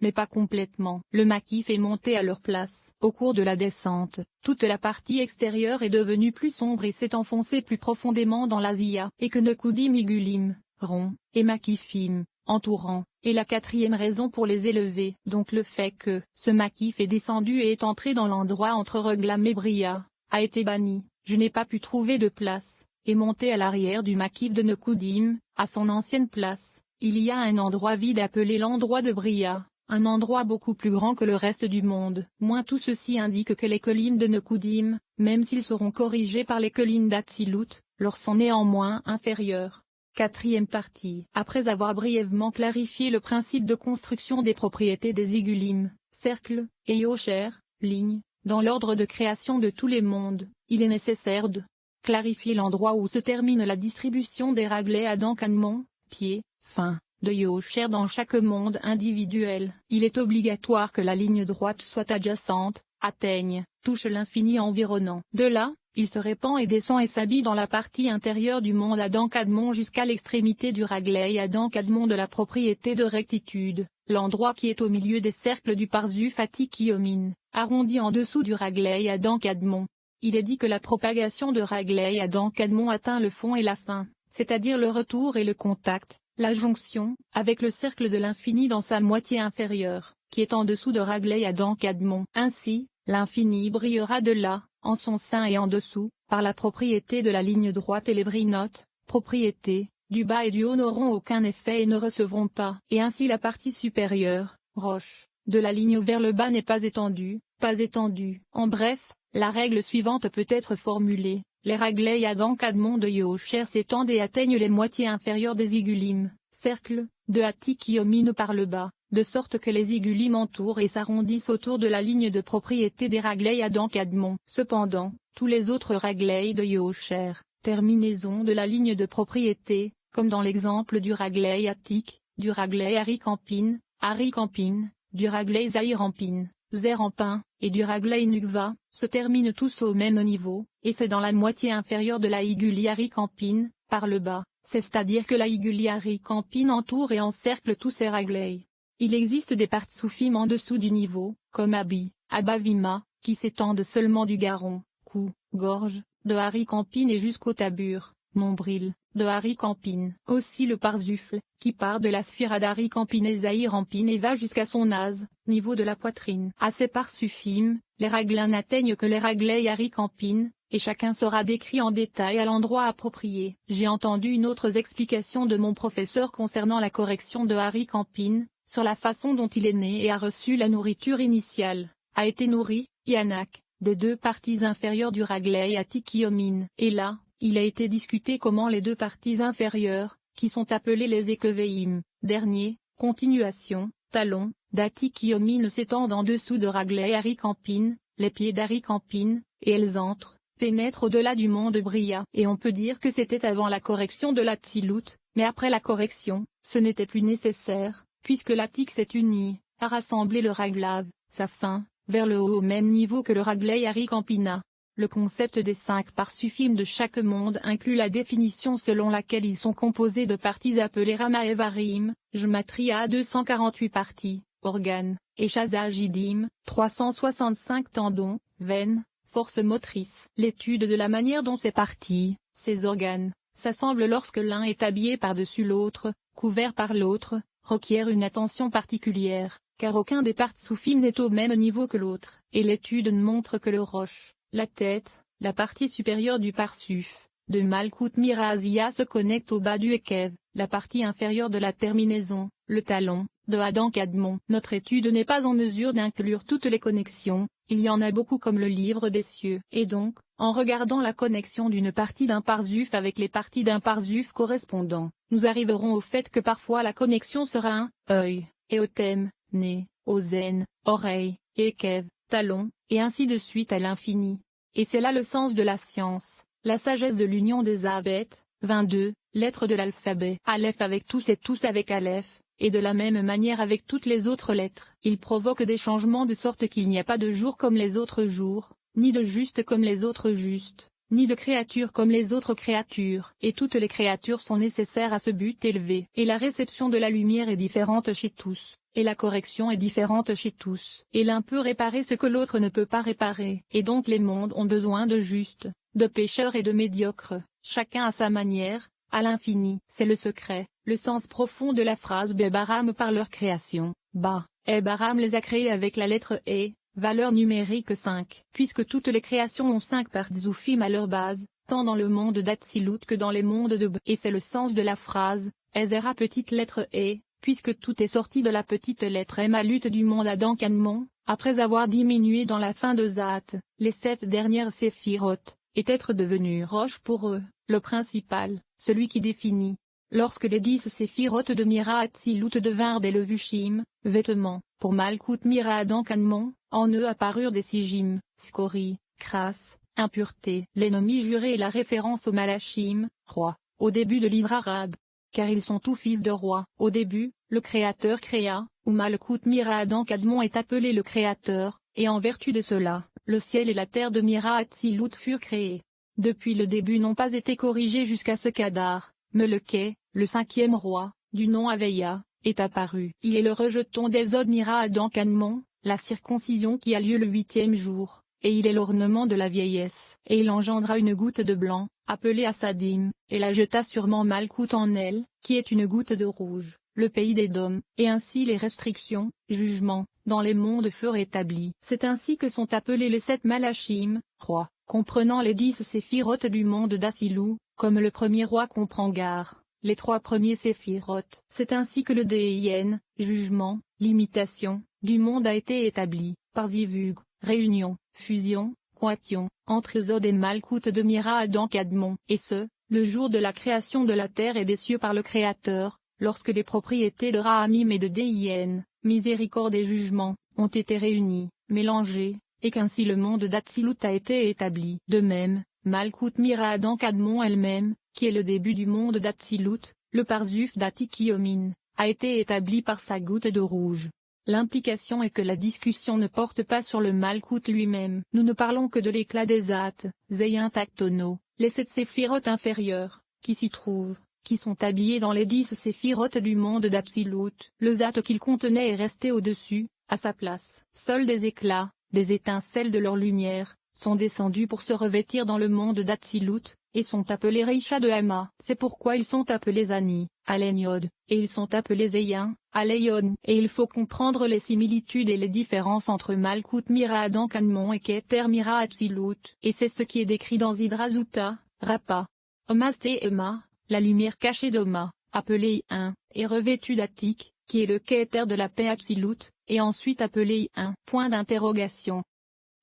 mais pas complètement. Le maquis est monté à leur place. Au cours de la descente, toute la partie extérieure est devenue plus sombre et s'est enfoncée plus profondément dans l'Asia. Et que Nekudim Igulim, rond, et Makifim, entourant, est la quatrième raison pour les élever. Donc le fait que ce maquis est descendu et est entré dans l'endroit entre Reglam et Bria, a été banni. Je n'ai pas pu trouver de place, et monté à l'arrière du maquis de Nekudim, à son ancienne place, il y a un endroit vide appelé l'endroit de Bria, un endroit beaucoup plus grand que le reste du monde. Moins tout ceci indique que les Kelim de Nekudim, même s'ils seront corrigés par les Kelim d'Atsilut, leur sont néanmoins inférieurs. Quatrième partie. Après avoir brièvement clarifié le principe de construction des propriétés des Igulim, cercle, et Yosher, ligne, dans l'ordre de création de tous les mondes, il est nécessaire de clarifier l'endroit où se termine la distribution des Raglais Adam Kadmon, pied, fin, de Yosher dans chaque monde individuel. Il est obligatoire que la ligne droite soit adjacente, atteigne, touche l'infini environnant. De là, il se répand et descend et s'habille dans la partie intérieure du monde Adam Kadmon jusqu'à l'extrémité du Raglais Adam Kadmon de la propriété de rectitude, l'endroit qui est au milieu des cercles du Parzuf Atiki-Yomin, arrondi en dessous du Raglais Adam Kadmon. Il est dit que la propagation de Raglais Adam Kadmon atteint le fond et la fin, c'est-à-dire le retour et le contact, la jonction, avec le cercle de l'infini dans sa moitié inférieure, qui est en dessous de Raglais Adam Kadmon. Ainsi, l'infini brillera de là, en son sein et en dessous, par la propriété de la ligne droite et les brinotes, propriétés, du bas et du haut n'auront aucun effet et ne recevront pas. Et ainsi la partie supérieure, roche, de la ligne vers le bas n'est pas étendue, pas étendue. En bref, la règle suivante peut être formulée. Les Raglais Adam Kadmon de Yosher s'étendent et atteignent les moitiés inférieures des Igulim, cercle, de Atiki-Yomin par le bas, de sorte que les Igulim entourent et s'arrondissent autour de la ligne de propriété des Raglais Adam Kadmon. Cependant, tous les autres Raglais de Yosher, terminaison de la ligne de propriété, comme dans l'exemple du Raglais Atik, du Raglais Arikampin, du Raglais Zahirampin, Zerampin, et du Raglais Nukva, se terminent tous au même niveau, et c'est dans la moitié inférieure de la Iguli Arikampin, par le bas, c'est-à-dire que la Iguli Arikampin entoure et encercle tous ces Raglais. Il existe des partsoufim en dessous du niveau, comme Abavima, qui s'étendent seulement du Garon, cou, gorge, de Arikampin et jusqu'au tabur, nombril, de Arikampin. Aussi le parzufle, qui part de la sphère d'Arikampin et Zahirampin et va jusqu'à son nase, niveau de la poitrine. À ces parsufim, les Raglins n'atteignent que les Raglais Arikampin, et chacun sera décrit en détail à l'endroit approprié. J'ai entendu une autre explication de mon professeur concernant la correction de Arikampin, sur la façon dont il est né et a reçu la nourriture initiale, a été nourri, Yanak, des deux parties inférieures du Raglais Atiki-Yomin. Et là, il a été discuté comment les deux parties inférieures, qui sont appelées les Ekeveim, derniers, continuation, talons, d'Atiki-Yomin s'étendent en dessous de Raglais Arikampin, les pieds d'Arikampin, et elles entrent, pénètrent au-delà du monde Bria. Et on peut dire que c'était avant la correction de l'Atsilut, mais après la correction, ce n'était plus nécessaire, puisque l'Atik s'est uni, a rassemblé le Raglav, sa fin, vers le haut au même niveau que le Raglais Arikampina. Le concept des 5 parsufim de chaque monde inclut la définition selon laquelle ils sont composés de parties appelées Rama Evarim, Gematria à 248 parties, organes, et Shazajidim, 365 tendons, veines, forces motrices. L'étude de la manière dont ces parties, ces organes, s'assemblent lorsque l'un est habillé par-dessus l'autre, couvert par l'autre, requiert une attention particulière, car aucun des parsufim n'est au même niveau que l'autre, et l'étude ne montre que le roche. La tête, la partie supérieure du parsuf, de Malkout Mirazia se connecte au bas du Ekev, la partie inférieure de la terminaison, le talon, de Adam Kadmon. Notre étude n'est pas en mesure d'inclure toutes les connexions, il y en a beaucoup comme le livre des cieux. Et donc, en regardant la connexion d'une partie d'un parsuf avec les parties d'un parsuf correspondant, nous arriverons au fait que parfois la connexion sera un œil, et Otem, nez, Ozen, oreille, et Ekev, talon, et ainsi de suite à l'infini. Et c'est là le sens de la science, la sagesse de l'union des alphabets, 22, lettres de l'alphabet. Aleph avec tous et tous avec Aleph, et de la même manière avec toutes les autres lettres. Il provoque des changements de sorte qu'il n'y a pas de jour comme les autres jours, ni de juste comme les autres justes, ni de créature comme les autres créatures. Et toutes les créatures sont nécessaires à ce but élevé. Et la réception de la lumière est différente chez tous. et la correction est différente chez tous. Et l'un peut réparer ce que l'autre ne peut pas réparer. Et donc les mondes ont besoin de justes, de pécheurs et de médiocres, chacun à sa manière, à l'infini. C'est le secret, le sens profond de la phrase Bebaram par leur création. Bebaram les a créés avec la lettre E, valeur numérique 5. Puisque toutes les créations ont 5 partzufim à leur base, tant dans le monde d'Atsilut que dans les mondes de B. Et c'est le sens de la phrase, Ezra petite lettre E, puisque tout est sorti de la petite lettre M à lutte du monde Adam Canmon, après avoir diminué dans la fin de Zat, les 7 dernières séphirotes, et être devenu roche pour eux, le principal, celui qui définit. Lorsque les 10 séphirotes de Mira Atsilut devinrent des levushim, vêtements, pour Malkout Mira Adam Canmon, en eux apparurent des sigim, scories, crasse, impureté. L'ennemi juré est la référence au Malachim, roi, au début de livre arabe. Car ils sont tous fils de roi. Au début, le Créateur créa, ou Malkout Mira Adam Kadmon est appelé le Créateur, et en vertu de cela, le ciel et la terre de Mira Atsilut furent créés. Depuis le début n'ont pas été corrigés jusqu'à ce qu'Adar, Melekeh, le 5e roi, du nom Aveya, est apparu. Il est le rejeton des Od Mira Adam Kadmon, la circoncision qui a lieu le 8e jour, et il est l'ornement de la vieillesse. Et il engendra une goutte de blanc, appelée Assadim, et la jeta sûrement Malkout en elle, qui est une goutte de rouge, le pays d'Édom, et ainsi les restrictions, jugements, dans les mondes furent établis. C'est ainsi que sont appelés les 7 Malachim, rois, comprenant les 10 séphirotes du monde d'Assilou, comme le premier roi comprend Gar, les 3 premiers séphirotes. C'est ainsi que le Déien, jugement, limitation, du monde a été établi, par Zivug, réunion, fusion, coation, entre Zod et Malkout de Mira Adam Kadmon. Et ce, le jour de la création de la terre et des cieux par le Créateur, lorsque les propriétés de Rahamim et de Déien, miséricorde et jugement, ont été réunies, mélangées, et qu'ainsi le monde d'Atsilut a été établi. De même, Malkout Mira Adam Kadmon elle-même, qui est le début du monde d'Atsilut, le Parzuf d'Atikiomin, a été établi par sa goutte de rouge. L'implication est que la discussion ne porte pas sur le Malkout lui-même. Nous ne parlons que de l'éclat des Zat, Zeyin Taktono, les 7 séphirotes inférieures, qui s'y trouvent, qui sont habillés dans les 10 séphirotes du monde d'Atsilut. Le Zat qu'ils contenaient est resté au-dessus, à sa place. Seuls des éclats, des étincelles de leur lumière, sont descendus pour se revêtir dans le monde d'Atsilut, et sont appelés Reisha de Hama. C'est pourquoi ils sont appelés Ani, Alenyod, et ils sont appelés Zeyin, Aleyon. Et il faut comprendre les similitudes et les différences entre Malkout Mira Adam Kadmon et Keter Mira Atsilut. Et c'est ce qui est décrit dans Zidrazuta, Rapa. Omaste Ema, la lumière cachée d'Oma, appelée I1, et revêtue d'Atik, qui est le Keter de la paix Atsilut, et ensuite appelé I1. Point d'interrogation.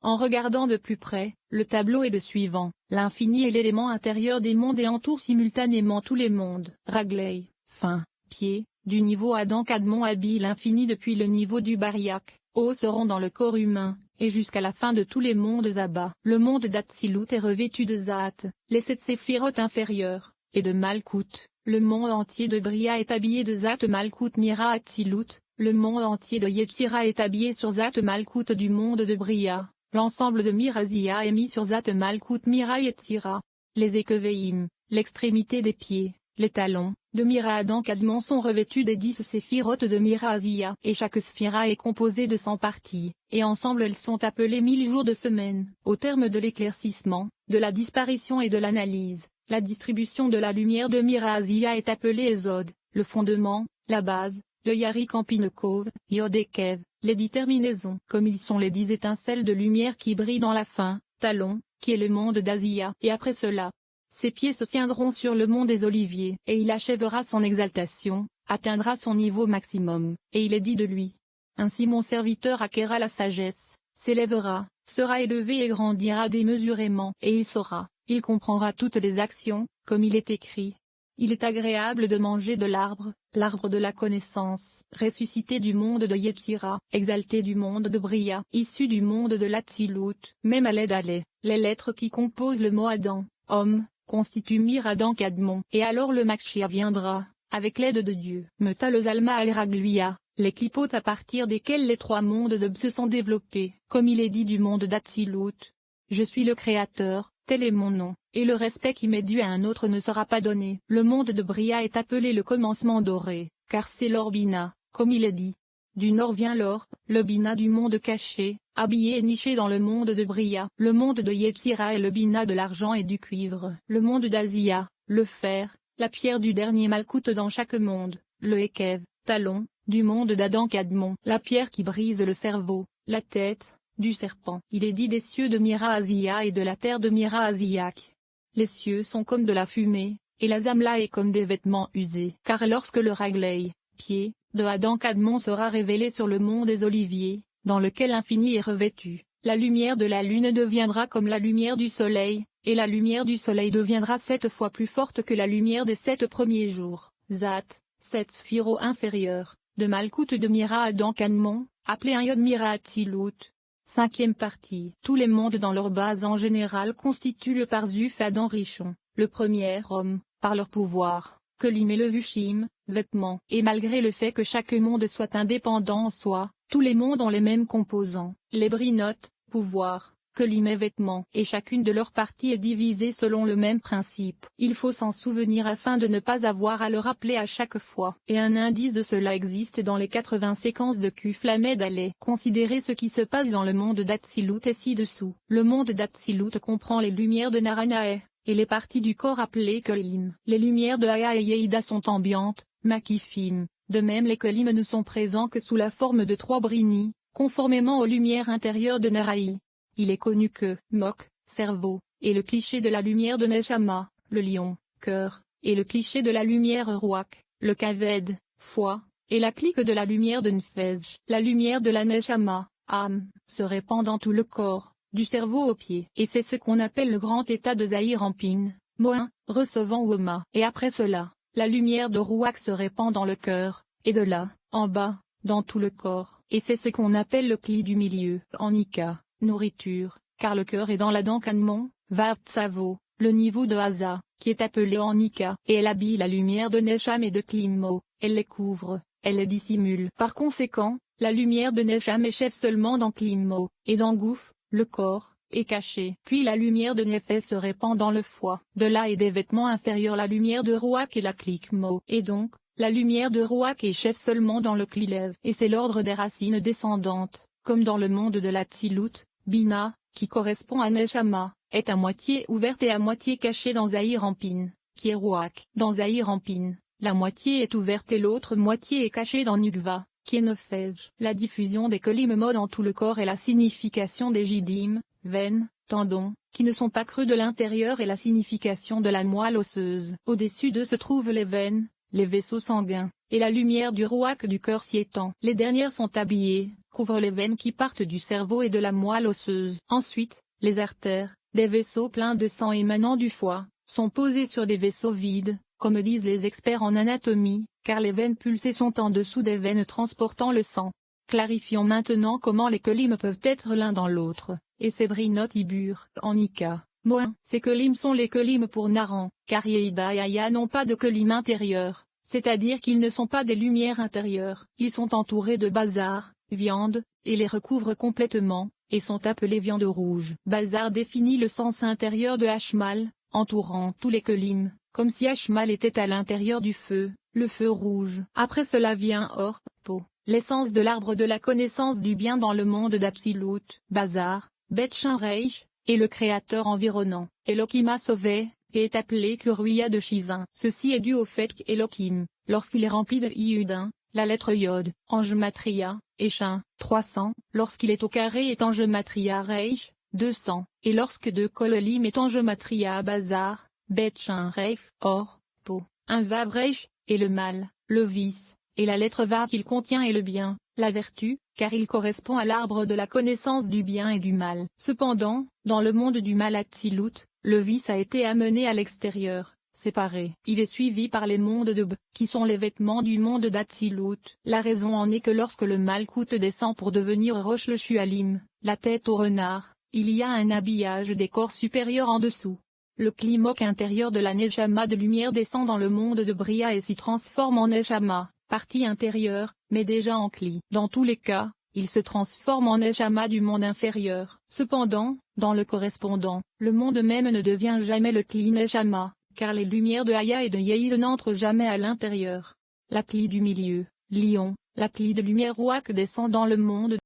En regardant de plus près, le tableau est le suivant. L'infini est l'élément intérieur des mondes et entoure simultanément tous les mondes. Ragley, fin, pied, du niveau Adam Kadmon habille l'infini depuis le niveau du Bariak, haut seront dans le corps humain, et jusqu'à la fin de tous les mondes à bas. Le monde d'Atsilut est revêtu de Zat, les 7 séphirotes inférieures, et de Malkout. Le monde entier de Bria est habillé de Zat Malkout Mira Atsilut. Le monde entier de Yetzira est habillé sur Zat Malkout du monde de Bria. L'ensemble de Mirazia est mis sur Zat Malkout Mira Yetzira. Les Ekeveim, l'extrémité des pieds, les talons, de Mira Adam Kadmon sont revêtus des 10 séphirotes de Mirazia. Et chaque sphira est composée de 100 parties, et ensemble elles sont appelées 1000 jours de semaine. Au terme de l'éclaircissement, de la disparition et de l'analyse, la distribution de la lumière de Mirazia est appelée Ezod, le fondement, la base, le Yari Kampinekov, Yod et Kev, les 10 terminaisons. Comme ils sont les 10 étincelles de lumière qui brillent dans la fin, Talon, qui est le monde d'Asia. Et après cela, ses pieds se tiendront sur le mont des Oliviers. Et il achèvera son exaltation, atteindra son niveau maximum. Et il est dit de lui. Ainsi mon serviteur acquérera la sagesse, s'élèvera, sera élevé et grandira démesurément. Et il saura, il comprendra toutes les actions, comme il est écrit. Il est agréable de manger de l'arbre, l'arbre de la connaissance, ressuscité du monde de Yetzira, exalté du monde de Bria, issu du monde de l'Atsilut, même à l'aide à les lettres qui composent le mot Adam, homme, constituent Mir Adam Kadmon. Et alors le Makshia viendra, avec l'aide de Dieu. Metalozalma al-Ragluia, les clipotes à partir desquels les 3 mondes de B se sont développés, comme il est dit du monde d'Atsilut. Je suis le Créateur, tel est mon nom, et le respect qui m'est dû à un autre ne sera pas donné. Le monde de Bria est appelé le commencement doré, car c'est l'Orbina, comme il est dit. Du nord vient l'or, le Bina du monde caché, habillé et niché dans le monde de Bria. Le monde de Yetzira est le Bina de l'argent et du cuivre. Le monde d'Azia, le fer, la pierre du dernier Malkout dans chaque monde. Le Ekev, talon, du monde d'Adam Kadmon. La pierre qui brise le cerveau, la tête, du serpent. Il est dit des cieux de Mira Azia et de la terre de Mira Aziak. Les cieux sont comme de la fumée, et la Zamla est comme des vêtements usés. Car lorsque le Raglei, pied, de Adam Kadmon sera révélé sur le mont des Oliviers, dans lequel l'infini est revêtu, la lumière de la lune deviendra comme la lumière du soleil, et la lumière du soleil deviendra 7 fois plus forte que la lumière des 7 premiers jours. Zat, 7 sphiros inférieurs, de Malkout de Mira Adam Kadmon, appelé un Yod Mira Atzilut. Cinquième partie. Tous les mondes dans leur base en général constituent le Parzuf Adam Rishon, le premier homme, par leur pouvoir. Kelim et le Vushim, vêtements. Et malgré le fait que chaque monde soit indépendant en soi, tous les mondes ont les mêmes composants. Les Brinotes, pouvoir, Kelim et vêtements. Et chacune de leurs parties est divisée selon le même principe. Il faut s'en souvenir afin de ne pas avoir à le rappeler à chaque fois. Et un indice de cela existe dans les 80 séquences de Kuflamed Allez. Considérez ce qui se passe dans le monde d'Atsilut et ci-dessous. Le monde d'Atsilut comprend les lumières de Naranae, et les parties du corps appelées Kelim. Les lumières de Aya et Yeida sont ambiantes, Makifim. De même les Kelim ne sont présents que sous la forme de 3 Brini, conformément aux lumières intérieures de Naraï. Il est connu que Mok, cerveau, est le cliché de la lumière de Neshama, le lion, cœur, et le cliché de la lumière Ruach, le Kaved, foie, et la clique de la lumière de Nfez. La lumière de la Neshama, âme, se répand dans tout le corps, du cerveau aux pieds. Et c'est ce qu'on appelle le grand état de Zahir Ampin, Mohin, recevant Woma. Et après cela, la lumière de Ruach se répand dans le cœur, et de là, en bas, dans tout le corps. Et c'est ce qu'on appelle le cli du milieu, en Ika, nourriture, car le cœur est dans l'Adam Kadmon, Vav-Tsavo, le niveau de Haza, qui est appelé en Ika. Et elle habille la lumière de Nesham et de Klimmo, elle les couvre, elle les dissimule. Par conséquent, la lumière de Nesham est chef seulement dans Klimmo, et dans Gouf, le corps, est caché. Puis la lumière de Nefes se répand dans le foie. De là est des vêtements inférieurs la lumière de Ruach et la Klikmo. Et donc, la lumière de Ruach est chef seulement dans le Klilev. Et c'est l'ordre des racines descendantes, comme dans le monde de la Tsilut, Bina, qui correspond à Neshama, est à moitié ouverte et à moitié cachée dans Zahir Ampin, qui est Ruach. Dans Zahir Ampin, la moitié est ouverte et l'autre moitié est cachée dans Nukva, qui est Nefej. La diffusion des Kelim dans tout le corps et la signification des Jidim, veines, tendons, qui ne sont pas creux de l'intérieur et la signification de la moelle osseuse. Au-dessus d'eux se trouvent les veines, les vaisseaux sanguins, et la lumière du Ruach du cœur s'y étend. Les dernières sont habillées, couvrent les veines qui partent du cerveau et de la moelle osseuse. Ensuite, les artères, des vaisseaux pleins de sang émanant du foie, sont posés sur des vaisseaux vides, comme disent les experts en anatomie, car les veines pulsées sont en dessous des veines transportant le sang. Clarifions maintenant comment les Kelim peuvent être l'un dans l'autre, et ces Brinot Ibur, en Ika, Mohin. Ces Kelim sont les Kelim pour Naran, car Yeida et Aya n'ont pas de Kelim intérieur, c'est-à-dire qu'ils ne sont pas des lumières intérieures. Ils sont entourés de bazar, viande, et les recouvrent complètement, et sont appelés viande rouge. Bazar définit le sens intérieur de Hashmal, entourant tous les Kelim, comme si Hashmal était à l'intérieur du feu, le feu rouge. Après cela vient Or, Po, l'essence de l'arbre de la connaissance du bien dans le monde d'Absilut, Bazar, Bet Shin Reish, et le créateur environnant. Elohim a sauvé, et est appelé Kuruya de Shivin. Ceci est dû au fait qu'Elohim, lorsqu'il est rempli de Yudin, la lettre Yod, en Gematria, et Shin, 300, lorsqu'il est au carré est en Gematria Reish, 200, et lorsque de Kololim est en Gematria Bazar, Bet Shin Reish, Or, Po, un Vav Reish, et le mal, le vice, et la lettre Vav qu'il contient est le bien, la vertu, car il correspond à l'arbre de la connaissance du bien et du mal. Cependant, dans le monde du mal Atzilut, le vice a été amené à l'extérieur, séparé. Il est suivi par les mondes de B, qui sont les vêtements du monde d'Atzilut. La raison en est que lorsque le Malkout descend pour devenir Rosh le Shualim, la tête au renard, il y a un habillage des corps supérieurs en dessous. Le Klimok intérieur de la Neshama de lumière descend dans le monde de Bria et s'y transforme en Neshama, partie intérieure, mais déjà en Kli. Dans tous les cas, il se transforme en Neshama du monde inférieur. Cependant, dans le correspondant, le monde même ne devient jamais le Kli Neshama, car les lumières de Aya et de Yeil n'entrent jamais à l'intérieur. La Kli du milieu, lion, La clé de lumière Ouak descend dans le monde